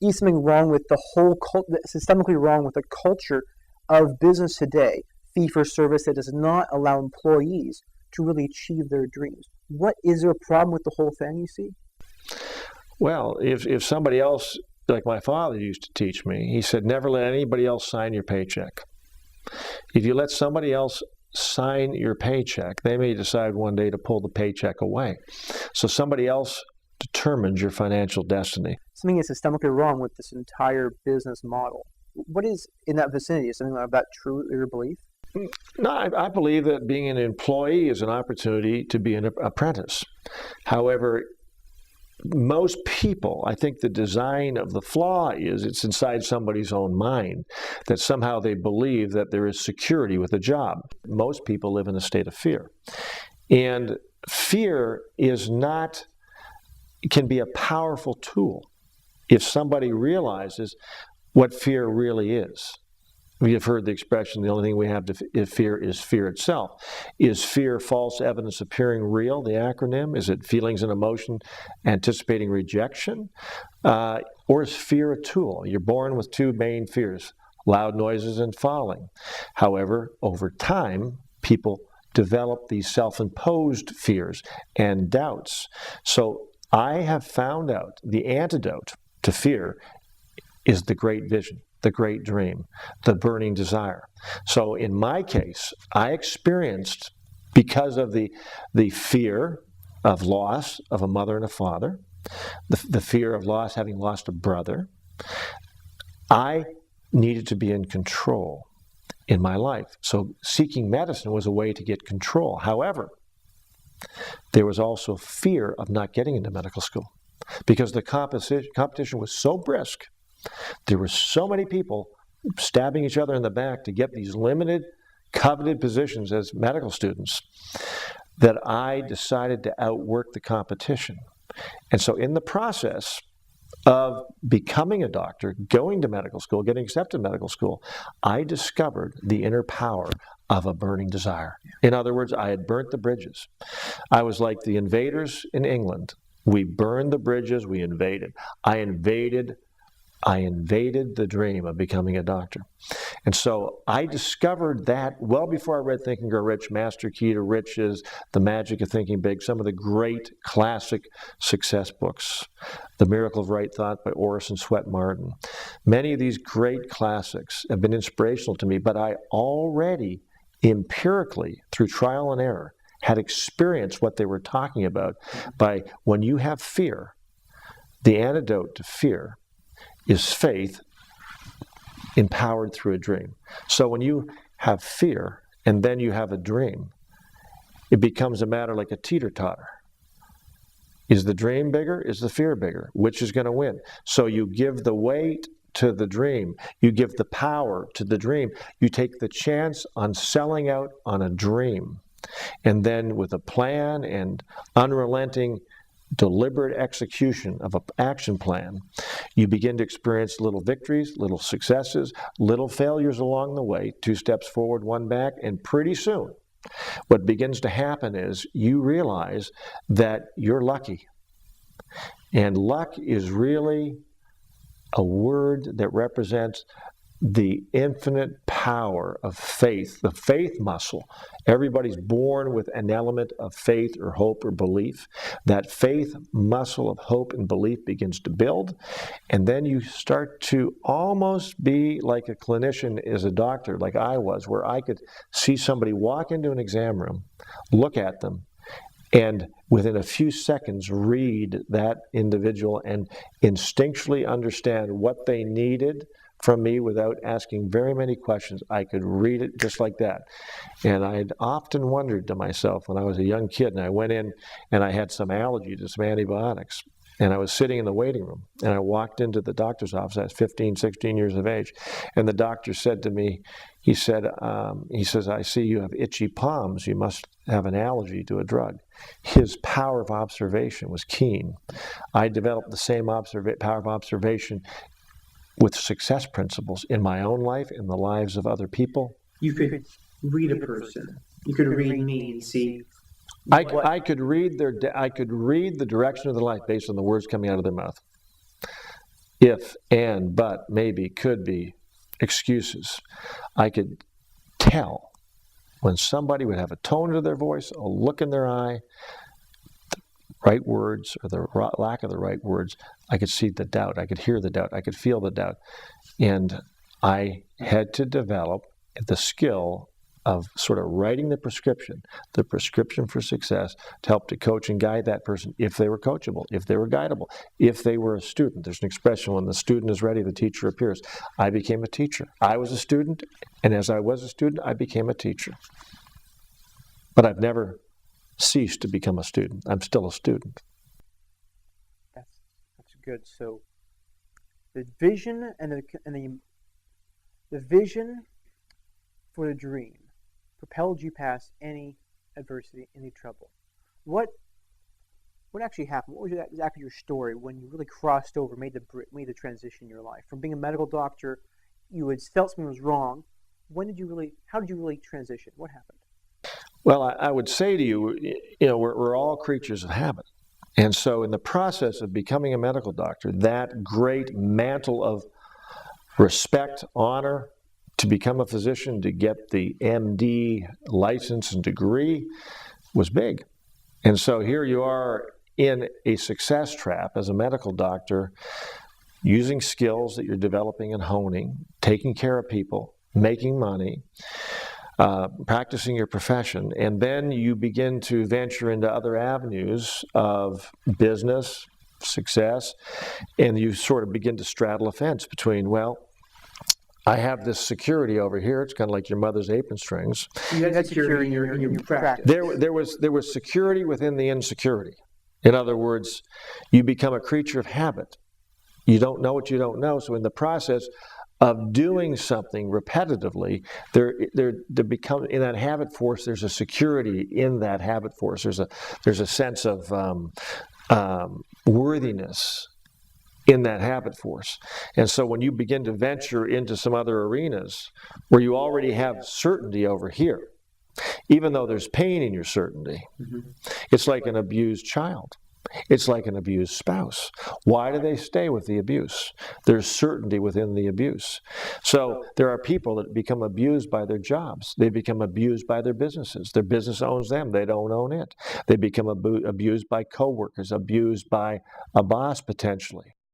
is something wrong with the whole systemically wrong with the culture of business today, fee for service that does not allow employees to really achieve their dreams. What is there a problem with the whole thing, you see? Well, if somebody else, like my father used to teach me, he said, never let anybody else sign your paycheck. If you let somebody else sign your paycheck, they may decide one day to pull the paycheck away. So somebody else determines your financial destiny. Something is systemically wrong with this entire business model. What is in that vicinity? Is something like that true, your belief? No, I believe that being an employee is an opportunity to be an apprentice. However, most people, I think the design of the flaw is it's inside somebody's own mind, that somehow they believe that there is security with a job. Most people live in a state of fear. And fear can be a powerful tool if somebody realizes what fear really is. We have heard the expression, the only thing we have to fear is fear itself. Is fear false evidence appearing real, the acronym? Is it feelings and emotion anticipating rejection? Or is fear a tool? You're born with two main fears, loud noises and falling. However, over time, people develop these self-imposed fears and doubts. So I have found out the antidote to fear is the great vision, the great dream, the burning desire. So in my case, I experienced, because of the fear of loss of a mother and a father, the fear of loss, having lost a brother, I needed to be in control in my life. So seeking medicine was a way to get control. However, there was also fear of not getting into medical school because the competition was so brisk. There were so many people stabbing each other in the back to get these limited, coveted positions as medical students that I decided to outwork the competition. And so in the process of becoming a doctor, going to medical school, getting accepted to medical school, I discovered the inner power of a burning desire. In other words, I had burnt the bridges. I was like the invaders in England. We burned the bridges, we invaded. I invaded the dream of becoming a doctor. And so I discovered that well before I read Think and Grow Rich, Master Key to Riches, The Magic of Thinking Big, some of the great classic success books, The Miracle of Right Thought by Orison Swett Martin. Many of these great classics have been inspirational to me, but I already empirically, through trial and error, had experienced what they were talking about by when you have fear, the antidote to fear is faith empowered through a dream. So when you have fear and then you have a dream, it becomes a matter like a teeter-totter. Is the dream bigger? Is the fear bigger? Which is going to win? So you give the weight to the dream. You give the power to the dream. You take the chance on selling out on a dream. And then with a plan and unrelenting deliberate execution of an action plan, you begin to experience little victories, little successes, little failures along the way, 2 steps forward, 1 back, and pretty soon what begins to happen is you realize that you're lucky. And luck is really a word that represents the infinite power of faith, the faith muscle. Everybody's born with an element of faith or hope or belief. That faith muscle of hope and belief begins to build, and then you start to almost be like a clinician as a doctor, like I was, where I could see somebody walk into an exam room, look at them, and within a few seconds read that individual and instinctually understand what they needed from me without asking very many questions. I could read it just like that. And I had often wondered to myself when I was a young kid and I went in and I had some allergy to some antibiotics. And I was sitting in the waiting room and I walked into the doctor's office. I was 15, 16 years of age. And the doctor said to me, he says, I see you have itchy palms. You must have an allergy to a drug. His power of observation was keen. I developed the same power of observation with success principles in my own life, in the lives of other people. You could read a person. You could read me and see. I could read the direction of their life based on the words coming out of their mouth. if, and, but, maybe, could be excuses. I could tell when somebody would have a tone to their voice, a look in their eye, the right words or the lack of the right words. I could see the doubt. I could hear the doubt. I could feel the doubt. And I had to develop the skill of sort of writing the prescription for success, to help to coach and guide that person if they were coachable, if they were guidable, if they were a student. There's an expression, when the student is ready, the teacher appears. I became a teacher. I was a student, and as I was a student, I became a teacher. But I've never ceased to become a student. I'm still a student. That's good. So the vision and the vision for the dream propelled you past any adversity, any trouble. What actually happened? What was exactly your story when you really crossed over, made the transition in your life from being a medical doctor? You had felt something was wrong. How did you really transition? What happened? Well, I would say to you, we're all creatures of habit. And so in the process of becoming a medical doctor, that great mantle of respect, honor, to become a physician, to get the MD license and degree, was big. And so here you are in a success trap as a medical doctor, using skills that you're developing and honing, taking care of people, making money, practicing your profession, and then you begin to venture into other avenues of business, success, and you sort of begin to straddle a fence between, well, I have this security over here. It's kind of like your mother's apron strings. You had security in your practice. There was security within the insecurity. In other words, you become a creature of habit. You don't know what you don't know. So in the process of doing something repetitively, there becomes, in that habit force, there's a security in that habit force. There's a sense of worthiness in that habit force. And so when you begin to venture into some other arenas where you already have certainty over here, even though there's pain in your certainty, it's like an abused child. It's like an abused spouse. Why do they stay with the abuse? There's certainty within the abuse. So there are people that become abused by their jobs. They become abused by their businesses. Their business owns them. They don't own it. They become abused by coworkers, abused by a boss potentially.